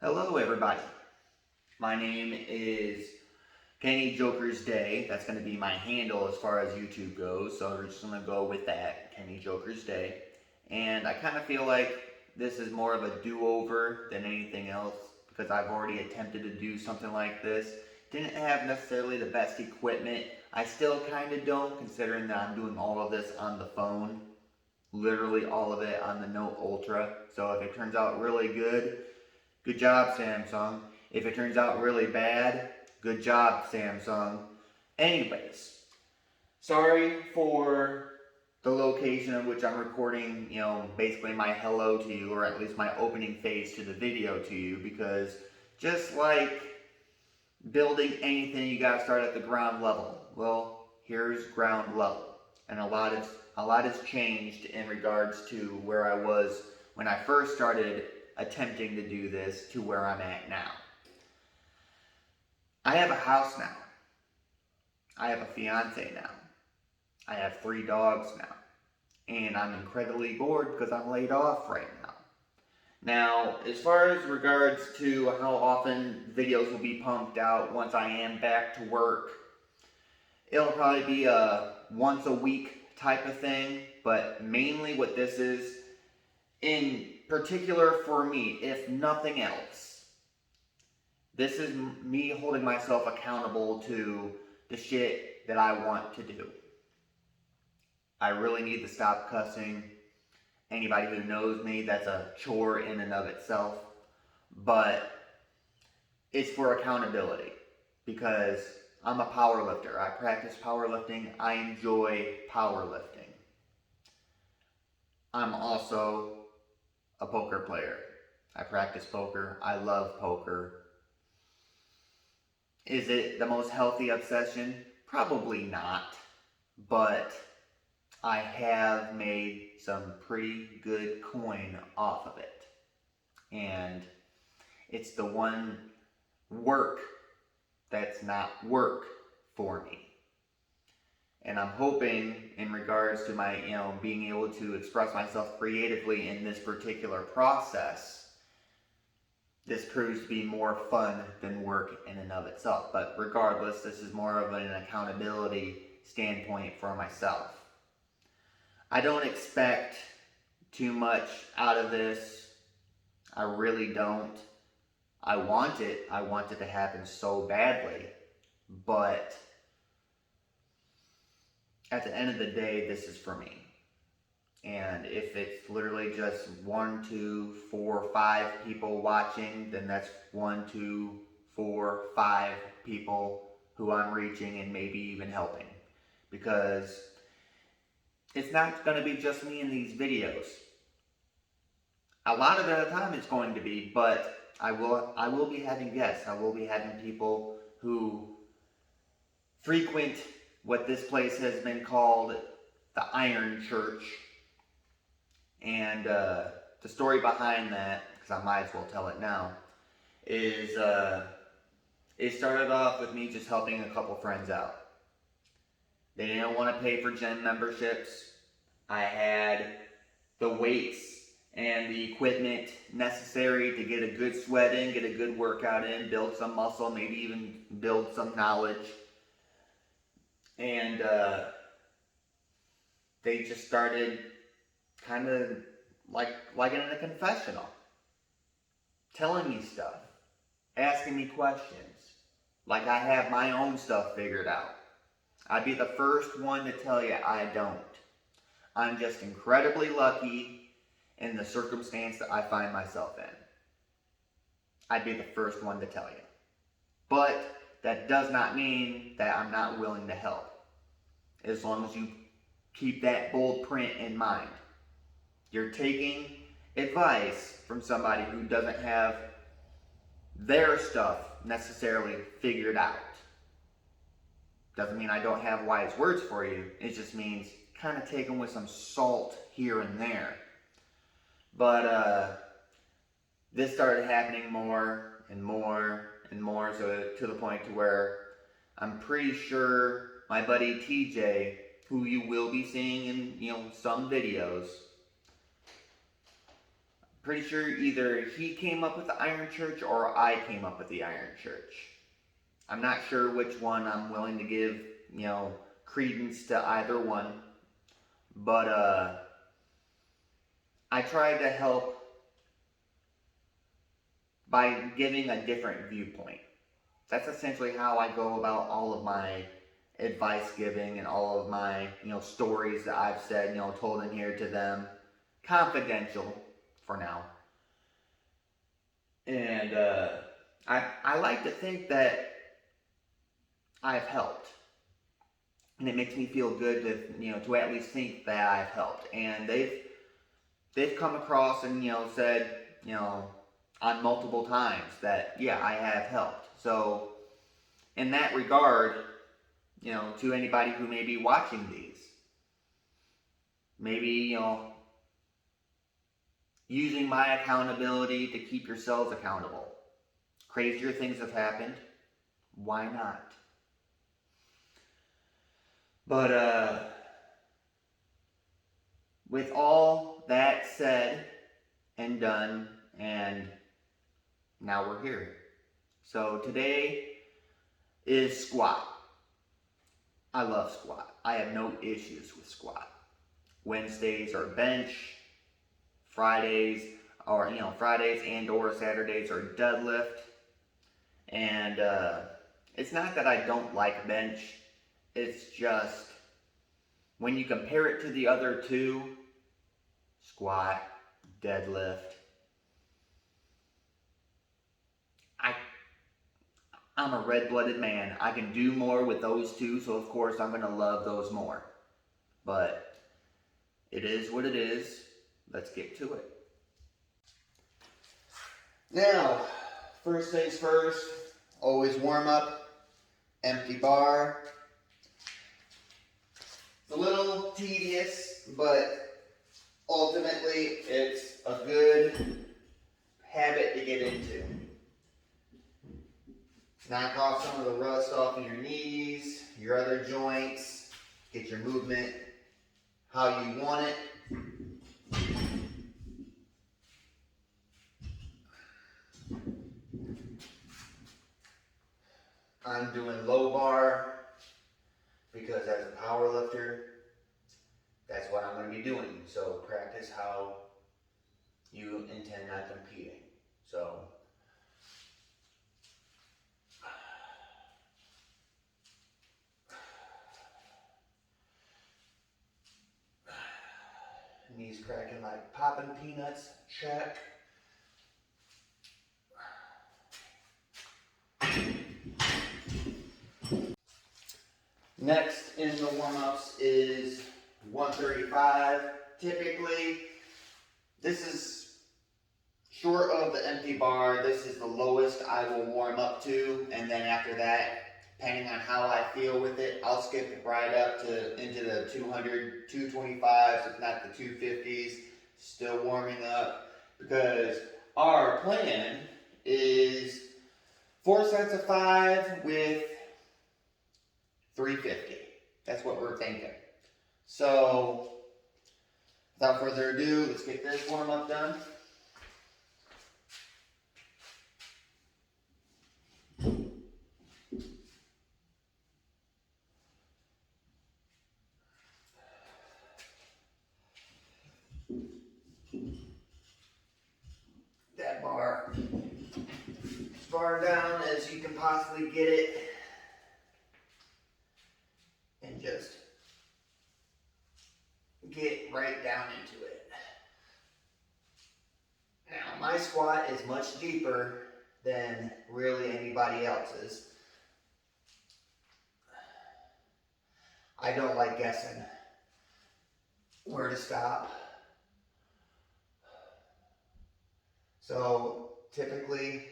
Hello everybody, my name is Kenny Joker's Day. That's going to be my handle as far as YouTube goes, so we're just going to go with that, Kenny Joker's Day. And I kind of feel like this is more of a do-over than anything else because I've already attempted to do something like this. Didn't have necessarily the best equipment. I still kind of don't, considering that I'm doing all of this on the phone. Literally all of it on the Note Ultra. So if it turns out really good, good job, Samsung. If it turns out really bad, good job, Samsung. Anyways, sorry for the location in which I'm recording, basically my hello to you, or at least my opening phase to the video to you, because just like building anything, you gotta start at the ground level. Well, here's ground level. And a lot has changed in regards to where I was when I first started attempting to do this to where I'm at now. I have a house now. I have a fiance now. I have 3 dogs now. And I'm incredibly bored because I'm laid off right now. Now, as far as regards to how often videos will be pumped out once I am back to work, it'll probably be a once a week type of thing, but mainly what this is, in particular for me, if nothing else, this is me holding myself accountable to the shit that I want to do. I really need to stop cussing. Anybody who knows me, that's a chore in and of itself, but it's for accountability because I'm a power lifter. I practice powerlifting. I enjoy powerlifting. I'm also a poker player. I practice poker. I love poker. Is it the most healthy obsession? Probably not. But I have made some pretty good coin off of it. And it's the one work that's not work for me. And I'm hoping in regards to my, being able to express myself creatively in this particular process, this proves to be more fun than work in and of itself. But regardless, this is more of an accountability standpoint for myself. I don't expect too much out of this. I really don't. I want it to happen so badly, but at the end of the day, this is for me. And if it's literally just 1, 2, 4, 5 people watching, then that's 1, 2, 4, 5 people who I'm reaching and maybe even helping. Because it's not going to be just me in these videos. A lot of the time it's going to be, but I will be having guests. I will be having people who frequent what this place has been called the Iron Church. And the story behind that, because I might as well tell it now, is it started off with me just helping a couple friends out. They didn't want to pay for gym memberships. I had the weights and the equipment necessary to get a good sweat in, get a good workout in, build some muscle, maybe even build some knowledge. And they just started kind of like in a confessional, telling me stuff, asking me questions, like I have my own stuff figured out. I'd be the first one to tell you I don't. I'm just incredibly lucky in the circumstance that I find myself in. I'd be the first one to tell you. But that does not mean that I'm not willing to help. As long as you keep that bold print in mind. You're taking advice from somebody who doesn't have their stuff necessarily figured out. Doesn't mean I don't have wise words for you. It just means kind of take them with some salt here and there. But this started happening more and more and more, so to the point to where I'm pretty sure my buddy TJ, who you will be seeing in some videos, pretty sure either he came up with the Iron Church or I came up with the Iron Church. I'm not sure which one. I'm willing to give, credence to either one. But I tried to help by giving a different viewpoint. That's essentially how I go about all of my advice giving and all of my, stories that I've said, told in here to them. Confidential for now. And I like to think that I've helped. And it makes me feel good to at least think that I've helped. And they've come across and, said, on multiple times that, yeah, I have helped. So, in that regard, to anybody who may be watching these, maybe, using my accountability to keep yourselves accountable. Crazier things have happened. Why not? But, with all that said and done, and now we're here. So today is squat. I love squat. I have no issues with squat. Wednesdays are bench. Fridays and or Saturdays are deadlift. And it's not that I don't like bench. It's just when you compare it to the other two, squat, deadlift, I'm a red-blooded man. I can do more with those two, so of course I'm going to love those more. But it is what it is. Let's get to it. Now, first things first, always warm up, empty bar. It's a little tedious, but ultimately it's a good habit to get into. Knock off some of the rust off of your knees, your other joints, get your movement how you want it. I'm doing low bar because as a power lifter, that's what I'm going to be doing. So practice how you intend on competing. So knees cracking like popping peanuts, check. Next in the warm-ups is 135. Typically, this is short of the empty bar. This is the lowest I will warm up to, and then after that, depending on how I feel with it, I'll skip it right up into the 200, 225s, if not the 250s, still warming up, because our plan is 4 sets of 5 with 350. That's what we're thinking. So, without further ado, let's get this warm up done. That bar as far down as you can possibly get it, and just get right down into it. Now, my squat is much deeper than really anybody else's. I don't like guessing where to stop. So typically,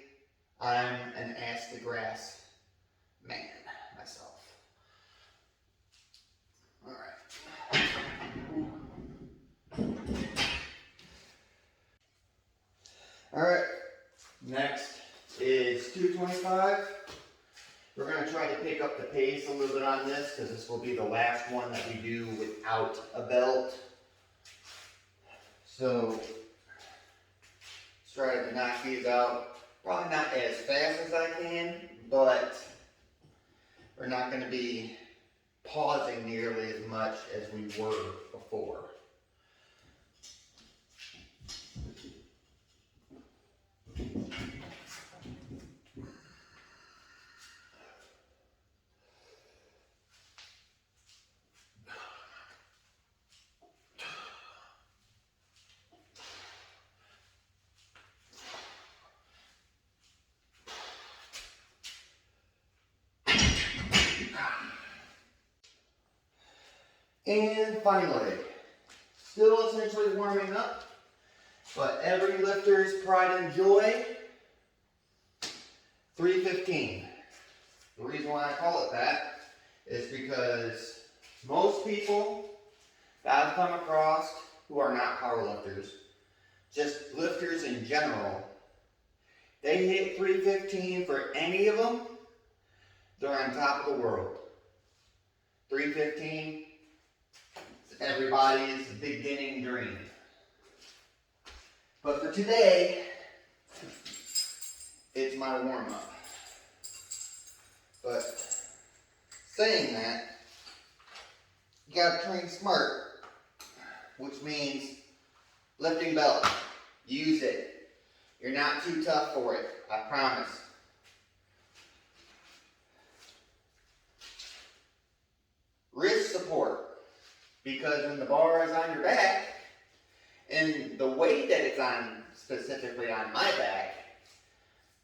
I'm an ass to grass man myself. All right. All right. Next is 225. We're going to try to pick up the pace a little bit on this because this will be the last one that we do without a belt. So try to knock these out. Probably not as fast as I can, but we're not going to be pausing nearly as much as we were before. And finally, still essentially warming up, but every lifter's pride and joy, 315. The reason why I call it that is because most people that I've come across who are not power lifters, just lifters in general, they hit 315 for any of them, they're on top of the world. 315 is everybody's beginning dream. But for today, it's my warm-up. But saying that, you gotta train smart, which means lifting belt. Use it. You're not too tough for it, I promise. Wrist support, because when the bar is on your back, and the weight that it's on, specifically on my back,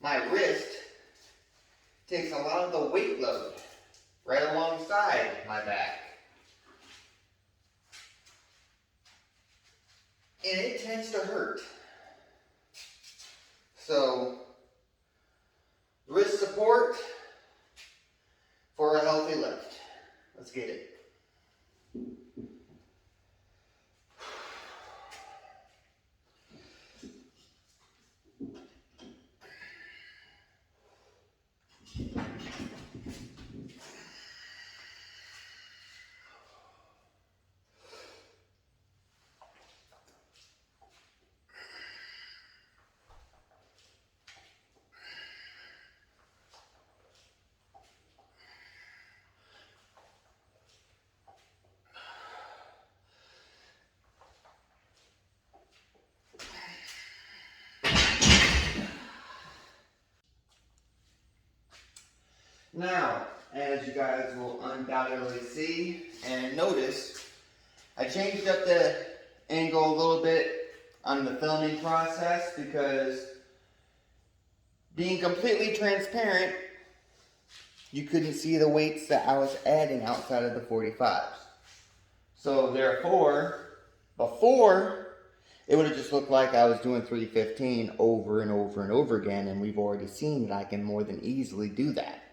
my wrist takes a lot of the weight load right alongside my back. And it tends to hurt. So, wrist support for a healthy lift. Let's get it. Now, as you guys will undoubtedly see and notice, I changed up the angle a little bit on the filming process because, being completely transparent, you couldn't see the weights that I was adding outside of the 45s. So therefore, before, it would have just looked like I was doing 315 over and over and over again, and we've already seen that I can more than easily do that.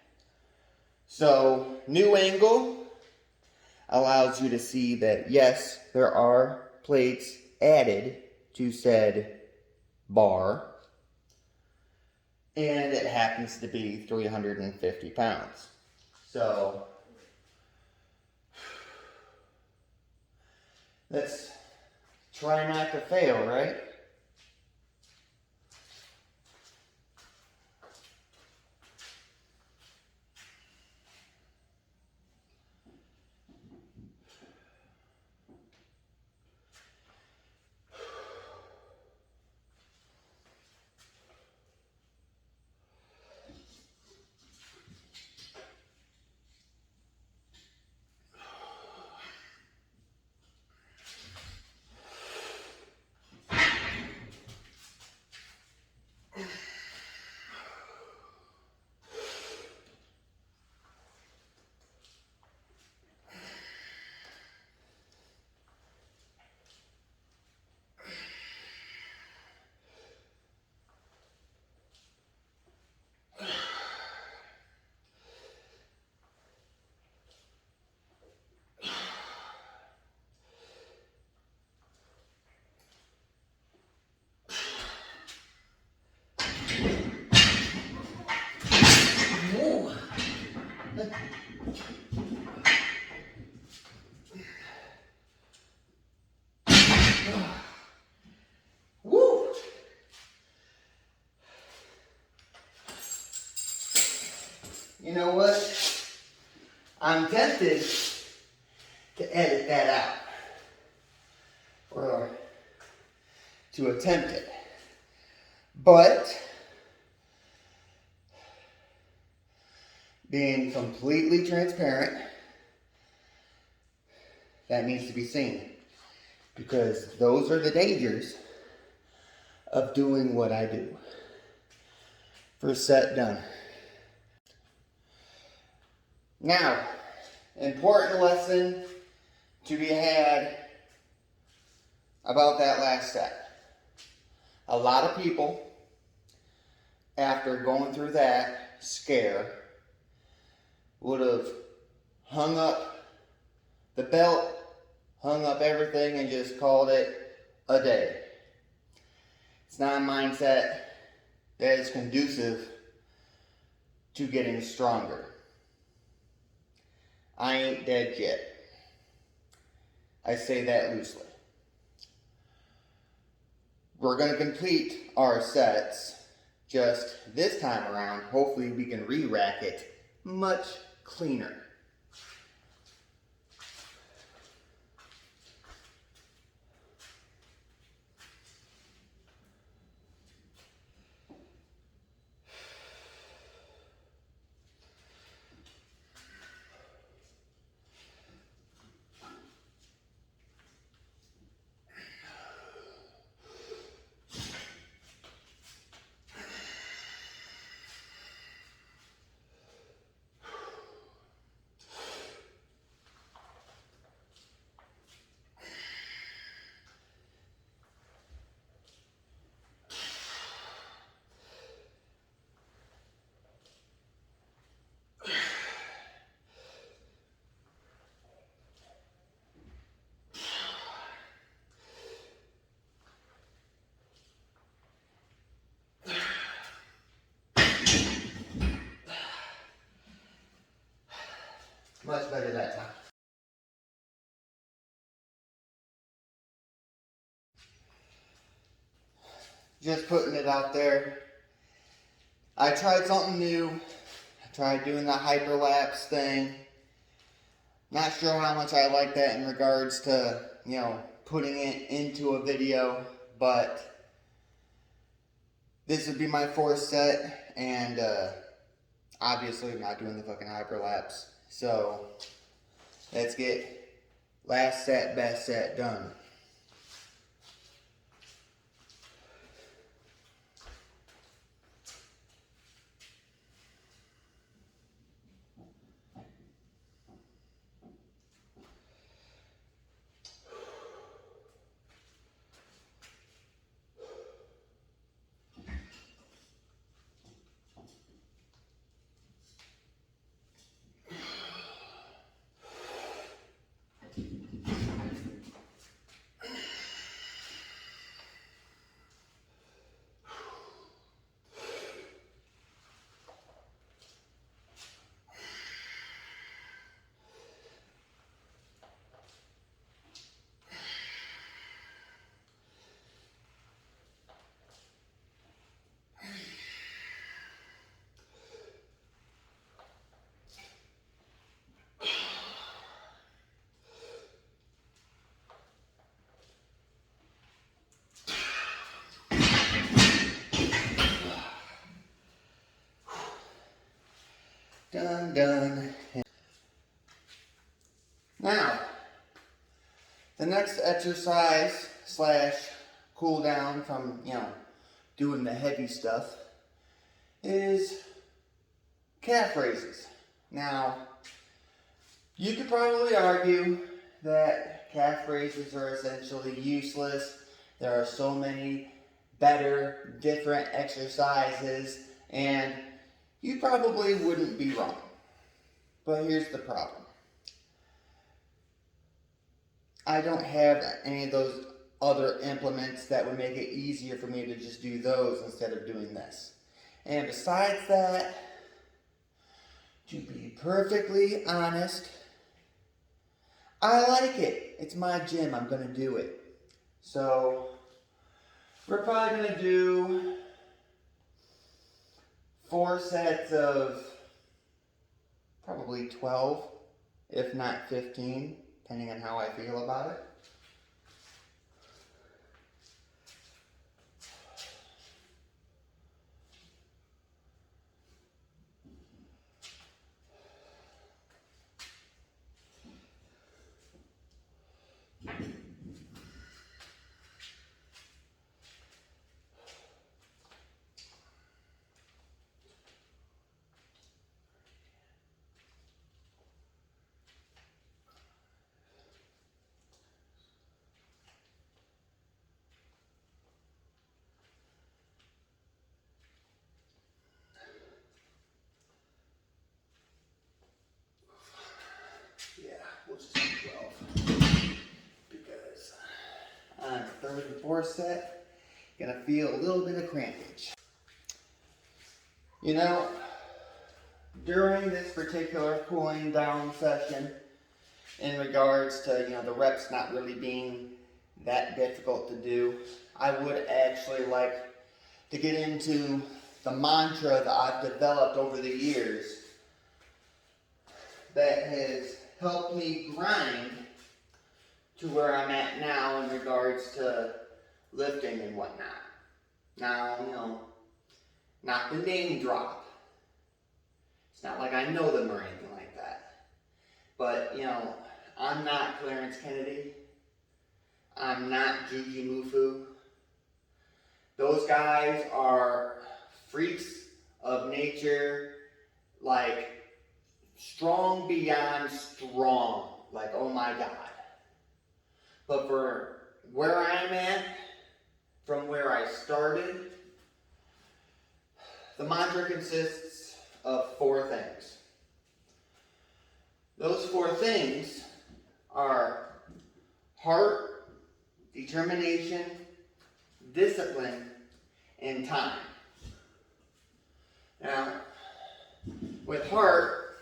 So, new angle allows you to see that yes, there are plates added to said bar, and it happens to be 350 pounds. So, let's try not to fail, right? You know what? I'm tempted to edit that out. Or to attempt it. But being completely transparent, that needs to be seen. Because those are the dangers of doing what I do. First set done. Now, important lesson to be had about that last set. A lot of people, after going through that scare, would have hung up the belt, hung up everything, and just called it a day. It's not a mindset that is conducive to getting stronger. I ain't dead yet. I say that loosely. We're going to complete our sets, just this time around, hopefully we can re-rack it much cleaner. Much better that time. Just putting it out there. I tried something new. I tried doing the hyperlapse thing. Not sure how much I like that in regards to, putting it into a video, but this would be my fourth set, and obviously I'm not doing the fucking hyperlapse. So let's get last set, best set done. Done. Now, the next exercise / cool down from, doing the heavy stuff is calf raises. Now, you could probably argue that calf raises are essentially useless. There are so many better, different exercises, and you probably wouldn't be wrong. But here's the problem. I don't have any of those other implements that would make it easier for me to just do those instead of doing this. And besides that, to be perfectly honest, I like it. It's my gym. I'm going to do it. So, we're probably going to do 4 sets of probably 12, if not 15, depending on how I feel about it. Yeah, we'll just do 12. Because on the third and fourth set, you're gonna feel a little bit of crampage. You know, during this particular cooling down session, in regards to, the reps not really being that difficult to do, I would actually like to get into the mantra that I've developed over the years that has helped me grind to where I'm at now in regards to lifting and whatnot. Now, not the name drop. It's not like I know them or anything like that. But, I'm not Clarence Kennedy. I'm not Juji Mufu. Those guys are freaks of nature, like strong beyond strong. Like, oh my God. But for where I'm at, from where I started, the mantra consists of 4 things. Those 4 things are heart, determination, discipline, and time. Now, with heart,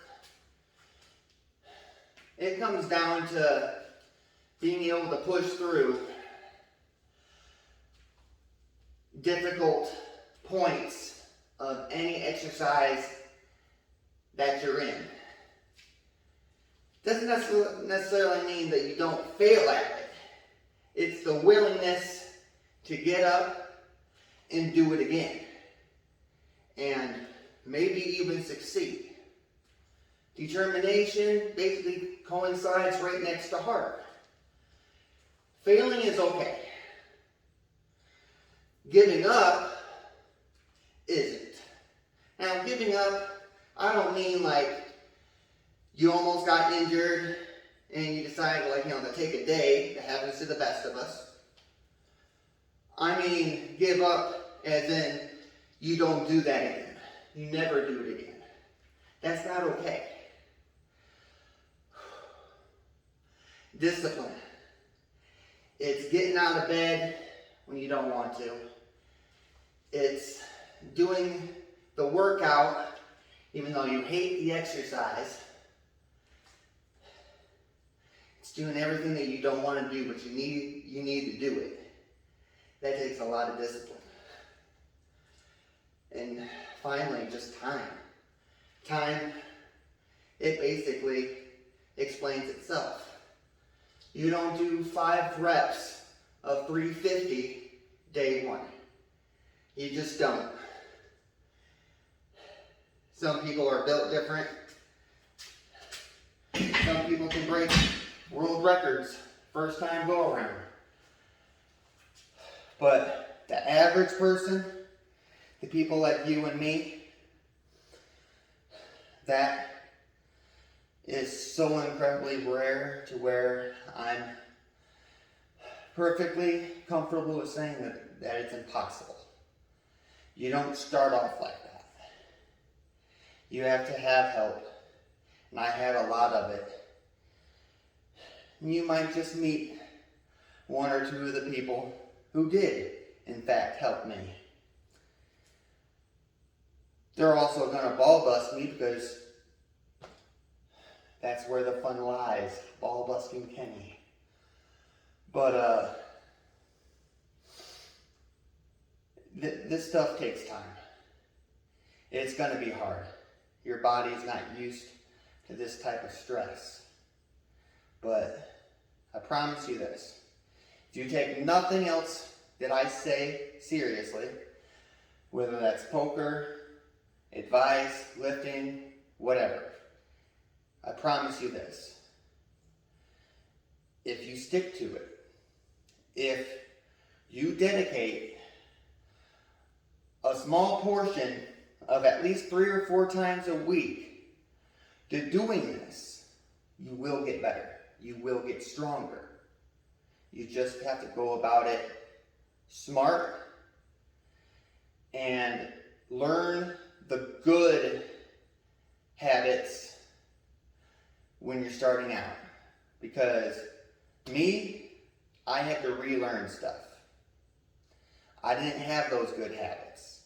it comes down to being able to push through difficult points of any exercise that you're in. Doesn't necessarily mean that you don't fail at it. It's the willingness to get up and do it again. And maybe even succeed. Determination basically coincides right next to heart. Failing is okay. Giving up isn't. Now, giving up, I don't mean like you almost got injured and you decided to take a day. That happens to the best of us. I mean give up as in you don't do that again. You never do it again. That's not okay. Discipline. It's getting out of bed when you don't want to. It's doing the workout even though you hate the exercise. It's doing everything that you don't want to do, but you need to do it. That takes a lot of discipline. And finally, just time. Time, it basically explains itself. You don't do 5 reps of 350 day 1. You just don't. Some people are built different. Some people can break world records first time go around. But the average person, the people like you and me, that is so incredibly rare to where I'm perfectly comfortable with saying that it's impossible. You don't start off like that. You have to have help. And I had a lot of it. You might just meet 1 or 2 of the people who did, in fact, help me. They're also going to ball bust me because that's where the fun lies, ball busting Kenny. But this stuff takes time. It's going to be hard. Your body's not used to this type of stress. But I promise you this, if you take nothing else that I say seriously, whether that's poker, advice, lifting, whatever, I promise you this, if you stick to it, if you dedicate a small portion of at least 3 or 4 times a week to doing this, you will get better. You will get stronger. You just have to go about it smart and learn the good habits when you're starting out. Because me, I had to relearn stuff. I didn't have those good habits.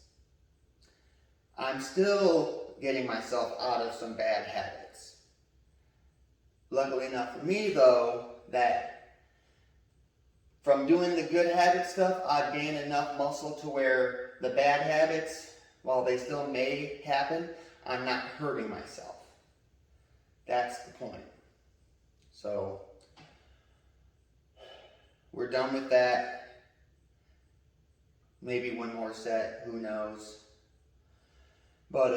I'm still getting myself out of some bad habits. Luckily enough for me though, that from doing the good habit stuff, I've gained enough muscle to where the bad habits, while they still may happen, I'm not hurting myself. That's the point. So, we're done with that. Maybe one more set, who knows. But,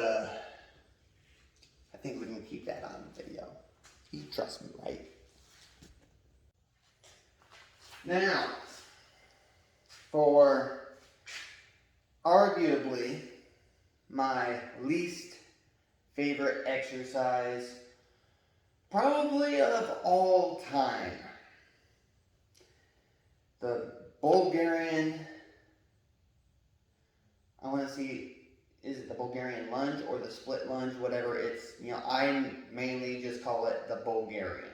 I think we can keep that on video. You trust me, right? Now, for arguably my least favorite exercise, probably of all time, the Bulgarian, I want to see, is it the Bulgarian lunge or the split lunge, whatever it's, I mainly just call it the Bulgarian.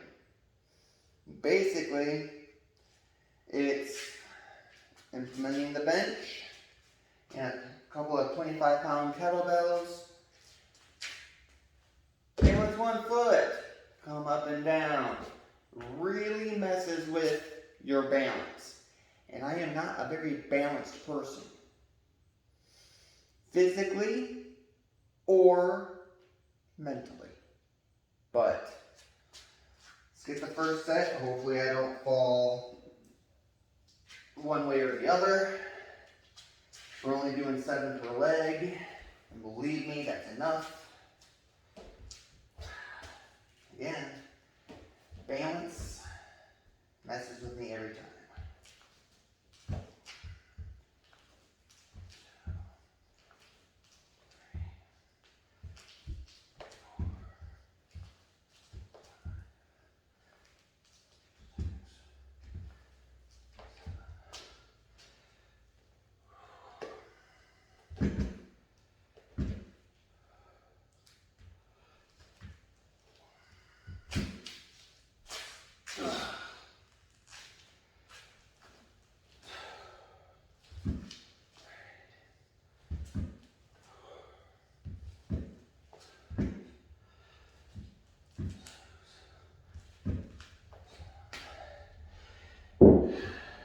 Basically, it's implementing the bench and a couple of 25-pound kettlebells. And with one foot, come up and down. Really messes with your balance. And I am not a very balanced person, physically or mentally. But let's get the first set. Hopefully I don't fall one way or the other. We're only doing 7 per leg, and believe me, that's enough. Again, balance messes with me every time.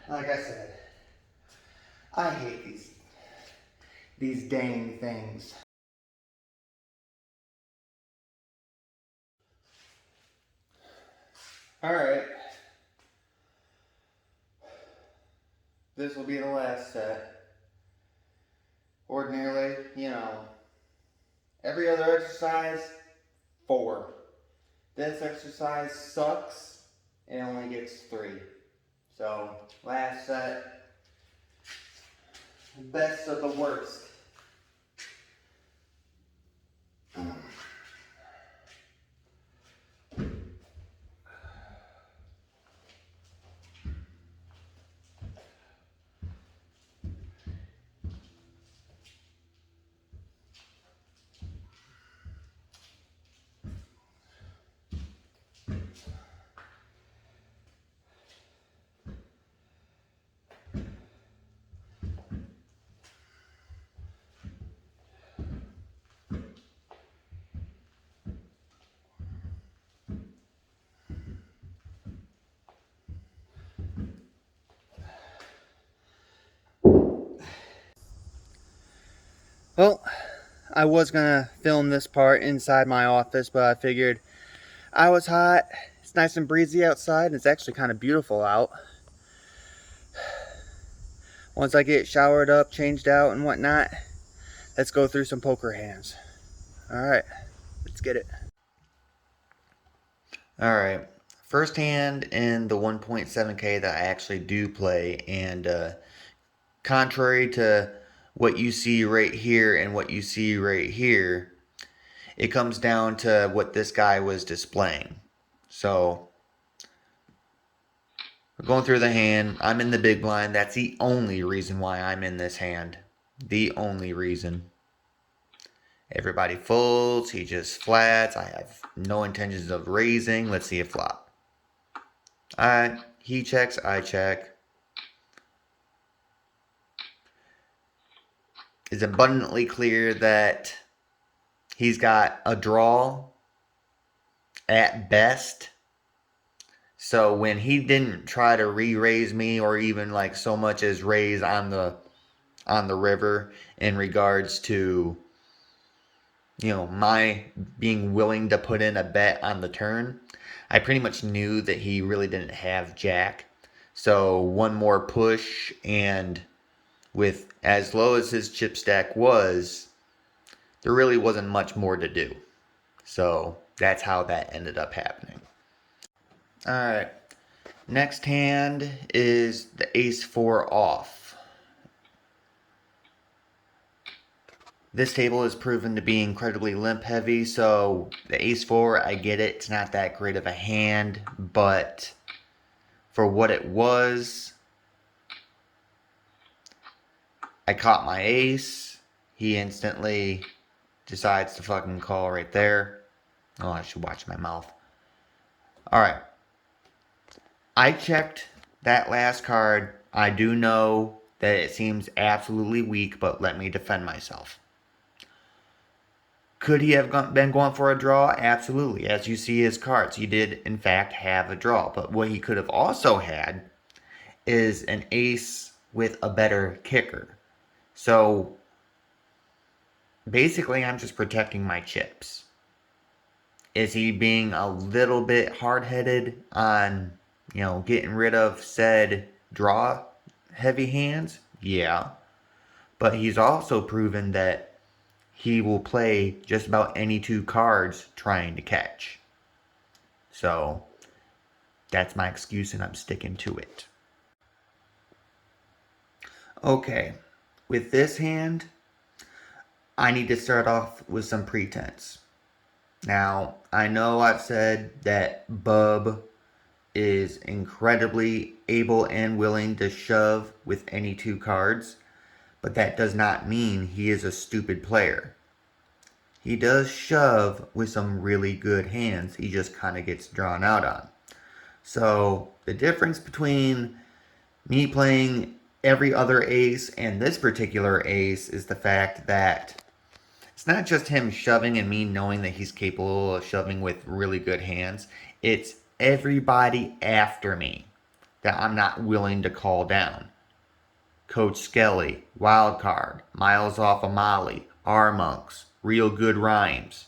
Like I said, I hate these dang things. Alright. This will be the last set. Ordinarily, every other exercise, 4. This exercise sucks. It only gets 3. So, last set, best of the worst. Well, I was going to film this part inside my office, but I figured I was hot. It's nice and breezy outside, and it's actually kind of beautiful out. Once I get showered up, changed out, and whatnot, let's go through some poker hands. Alright, let's get it. Alright, first hand in the 1.7K that I actually do play, and contrary to what you see right here and what you see right here, it comes down to what this guy was displaying. So, going through the hand, I'm in the big blind. That's the only reason why I'm in this hand. The only reason. Everybody folds, he just flats. I have no intentions of raising. Let's see it flop. Alright, he checks, I check. It's abundantly clear that he's got a draw at best. So when he didn't try to re-raise me or even like so much as raise on the river in regards to, you know, my being willing to put in a bet on the turn, I pretty much knew that he really didn't have jack. So one more push, and with as low as his chip stack was, there really wasn't much more to do. So that's how that ended up happening. Alright, next hand is the ace-4 off. This table has proven to be incredibly limp heavy, so the ace-4, I get it, it's not that great of a hand, but for what it was, I caught my ace. He instantly decides to fucking call right there. Oh, I should watch my mouth. Alright. I checked that last card. I do know that it seems absolutely weak, but let me defend myself. Could he have been going for a draw? Absolutely. As you see his cards, he did, in fact, have a draw. But what he could have also had is an ace with a better kicker. So, basically, I'm just protecting my chips. Is he being a little bit hard-headed on, you know, getting rid of said draw heavy hands? Yeah. But he's also proven that he will play just about any two cards trying to catch. So, that's my excuse and I'm sticking to it. Okay, with this hand, I need to start off with some pretense. Now, I know I've said that Bub is incredibly able and willing to shove with any two cards, but that does not mean he is a stupid player. He does shove with some really good hands, he just kind of gets drawn out on. So, the difference between me playing every other ace and this particular ace is the fact that it's not just him shoving and me knowing that he's capable of shoving with really good hands. It's everybody after me that I'm not willing to call down. Coach Skelly, Wildcard, Miles Off of Molly, R-Monks, Real Good Rhymes.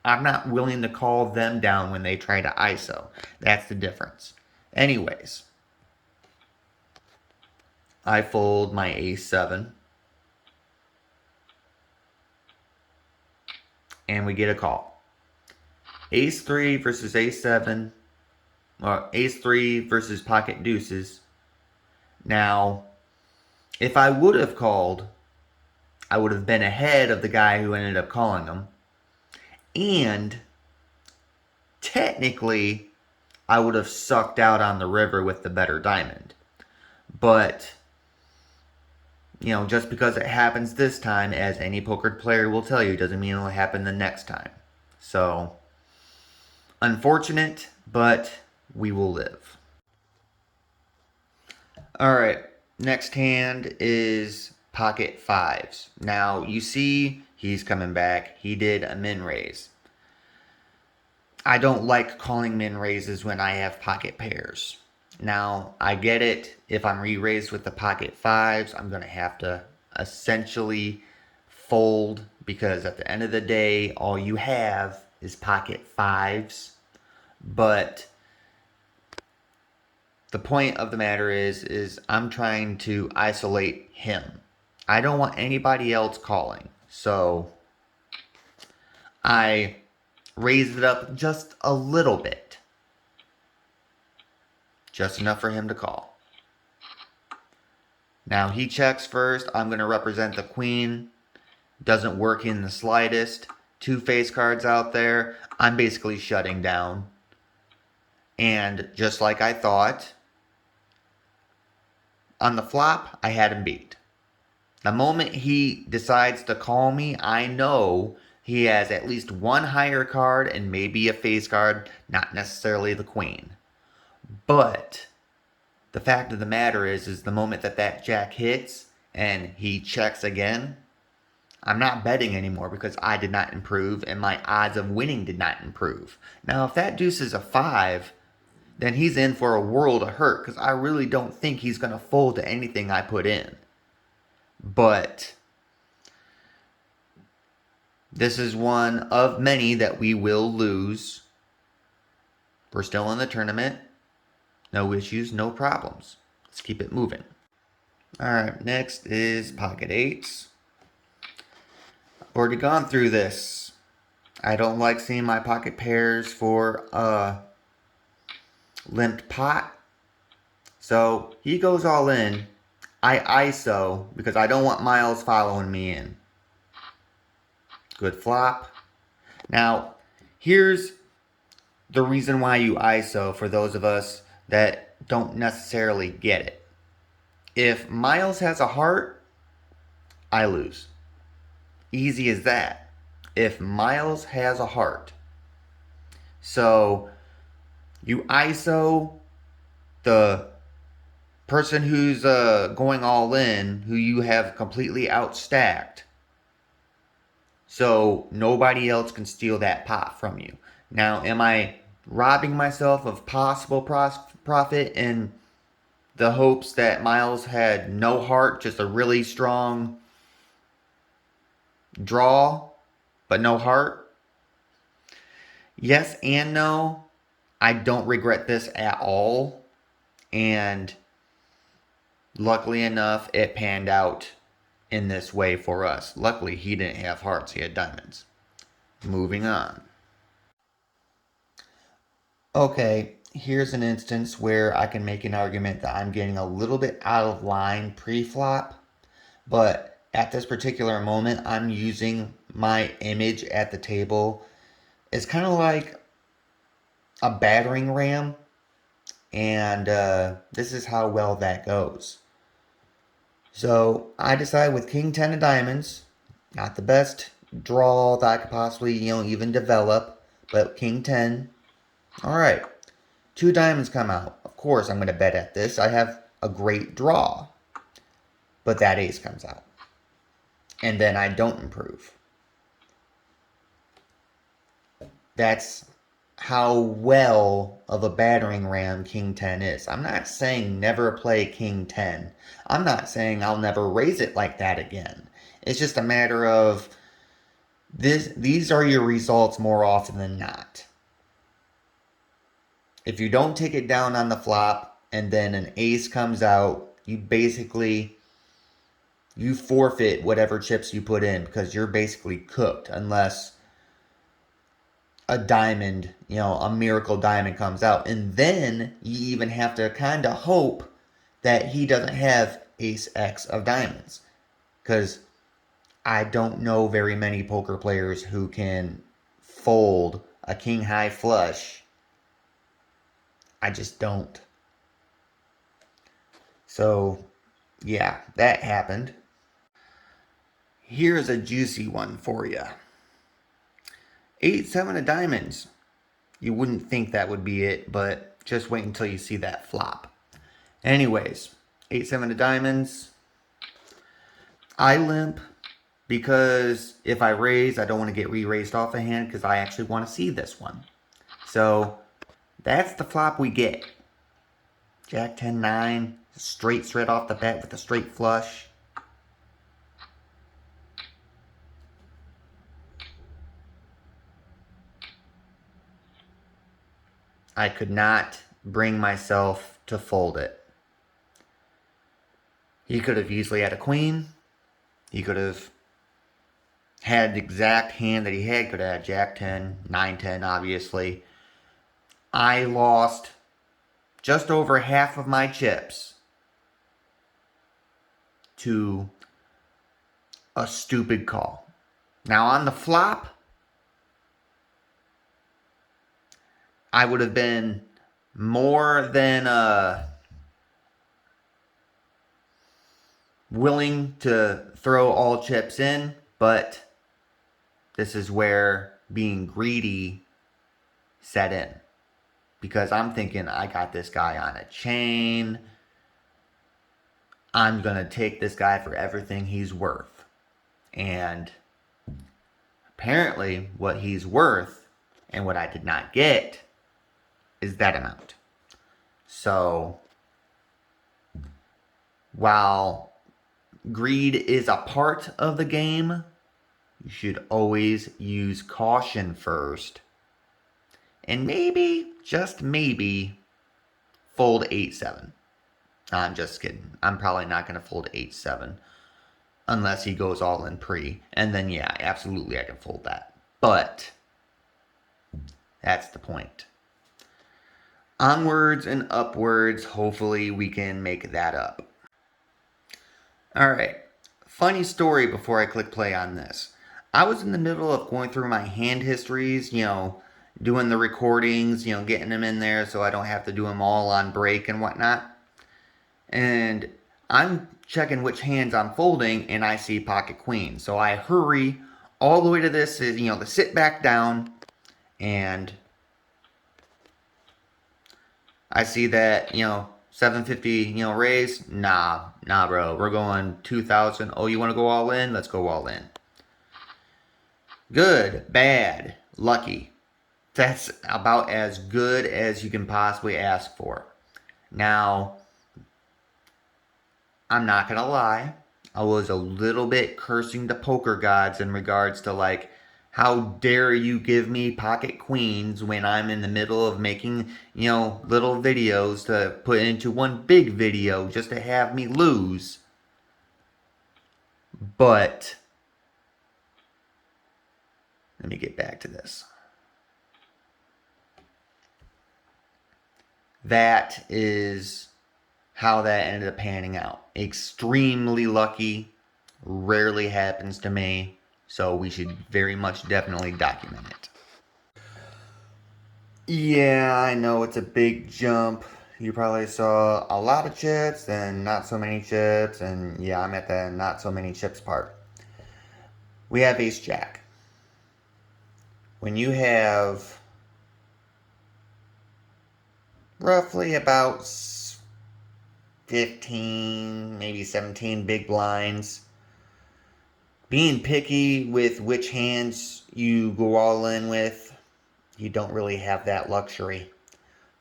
I'm not willing to call them down when they try to ISO. That's the difference. Anyways, I fold my ace-7. And we get a call. Ace-3 versus ace-7. Or ace-3 versus pocket deuces. Now, if I would have called, I would have been ahead of the guy who ended up calling him. And technically, I would have sucked out on the river with the better diamond. But, you know, just because it happens this time, as any poker player will tell you, doesn't mean it'll happen the next time. So, unfortunate, but we will live. Alright, next hand is pocket fives. Now, you see, he's coming back. He did a min raise. I don't like calling min raises when I have pocket pairs. Now, I get it. If I'm re-raised with the pocket fives, I'm going to have to essentially fold because at the end of the day, all you have is pocket fives. But the point of the matter is I'm trying to isolate him. I don't want anybody else calling. So I raised it up just a little bit. Just enough for him to call. Now he checks first. I'm going to represent the queen. Doesn't work in the slightest. 2 face cards out there. I'm basically shutting down. And just like I thought, on the flop, I had him beat. The moment he decides to call me, I know he has at least one higher card and maybe a face card, not necessarily the queen. But the fact of the matter is the moment that jack hits and he checks again, I'm not betting anymore because I did not improve and my odds of winning did not improve. Now, if that deuce is a 5, then he's in for a world of hurt because I really don't think he's going to fold to anything I put in. But this is one of many that we will lose. We're still in the tournament. No issues, no problems. Let's keep it moving. Alright, next is pocket 8s. I've already gone through this. I don't like seeing my pocket pairs for a limped pot. So he goes all in. I ISO because I don't want Miles following me in. Good flop. Now, here's the reason why you ISO for those of us that don't necessarily get it. If Miles has a heart, I lose. Easy as that. If Miles has a heart. So, you ISO the person who's going all in, who you have completely outstacked. So, nobody else can steal that pot from you. Now, am I robbing myself of possible profit in the hopes that Miles had no heart, just a really strong draw, but no heart? Yes and no. I don't regret this at all. And luckily enough, it panned out in this way for us. Luckily, he didn't have hearts, he had diamonds. Moving on. Okay, here's an instance where I can make an argument that I'm getting a little bit out of line pre-flop, but at this particular moment, I'm using my image at the table. It's kind of like a battering ram, and this is how well that goes. So I decide with King 10 of diamonds, not the best draw that I could possibly, even develop, but King 10. All right, 2 diamonds come out. Of course, I'm going to bet at this. I have a great draw, but that ace comes out. And then I don't improve. That's how well of a battering ram King 10 is. I'm not saying never play King 10. I'm not saying I'll never raise it like that again. It's just a matter of these are your results more often than not. If you don't take it down on the flop and then an ace comes out, you forfeit whatever chips you put in because you're basically cooked unless a diamond, a miracle diamond comes out. And then you even have to kind of hope that he doesn't have ace X of diamonds. Because I don't know very many poker players who can fold a king high flush. I just don't. So, yeah, that happened. Here's a juicy one for you. 8-7 of diamonds. You wouldn't think that would be it, but just wait until you see that flop. Anyways, 8-7 of diamonds. I limp because if I raise, I don't want to get re-raised off a hand because I actually want to see this one. So that's the flop we get. Jack 10-9, straight off the bat with a straight flush. I could not bring myself to fold it. He could have easily had a queen. He could have had the exact hand that he had. Could have had Jack 10, 9-10, obviously. I lost just over half of my chips to a stupid call. Now on the flop, I would have been more than willing to throw all chips in, but this is where being greedy set in. Because I'm thinking, I got this guy on a chain. I'm going to take this guy for everything he's worth. And apparently what he's worth and what I did not get is that amount. So while greed is a part of the game, you should always use caution first. And maybe, just maybe, fold 8-7. I'm just kidding. I'm probably not going to fold 8-7 unless he goes all in pre. And then, yeah, absolutely I can fold that. But that's the point. Onwards and upwards, hopefully we can make that up. Alright, funny story before I click play on this. I was in the middle of going through my hand histories, doing the recordings, getting them in there so I don't have to do them all on break and whatnot. And I'm checking which hands I'm folding, and I see pocket queen. So I hurry all the way to this, to sit back down, and I see that, 750, raise. Nah, bro. We're going 2,000. Oh, you want to go all in? Let's go all in. Good, bad, lucky. That's about as good as you can possibly ask for. Now, I'm not going to lie. I was a little bit cursing the poker gods in regards to how dare you give me pocket queens when I'm in the middle of making, little videos to put into one big video just to have me lose. But let me get back to this. That is how that ended up panning out. Extremely lucky. Rarely happens to me. So we should very much definitely document it. Yeah, I know it's a big jump. You probably saw a lot of chips and not so many chips. And yeah, I'm at the not so many chips part. We have ace jack. When you have roughly about 15, maybe 17 big blinds, being picky with which hands you go all in with, you don't really have that luxury.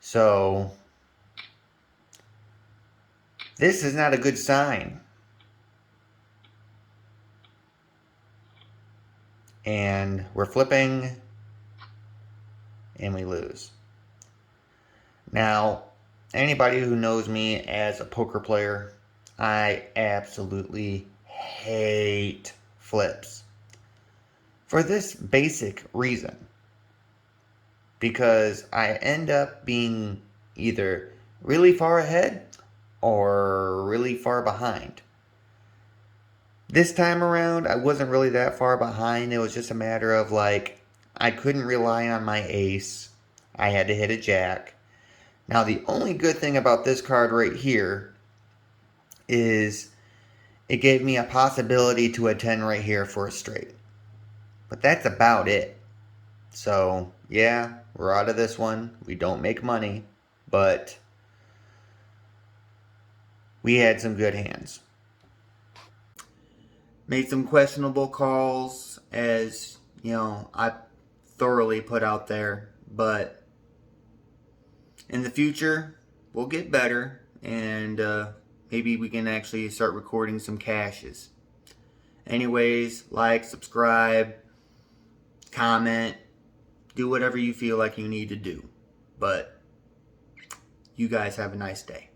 So this is not a good sign. And we're flipping and we lose. Now, anybody who knows me as a poker player, I absolutely hate flips. For this basic reason. Because I end up being either really far ahead or really far behind. This time around, I wasn't really that far behind. It was just a matter of I couldn't rely on my ace. I had to hit a jack. Now, the only good thing about this card right here is it gave me a possibility to a 10 right here for a straight. But that's about it. So, yeah, we're out of this one. We don't make money, but we had some good hands. Made some questionable calls, as, I thoroughly put out there, but in the future, we'll get better, and maybe we can actually start recording some cashes. Anyways, like, subscribe, comment, do whatever you feel like you need to do. But You guys have a nice day.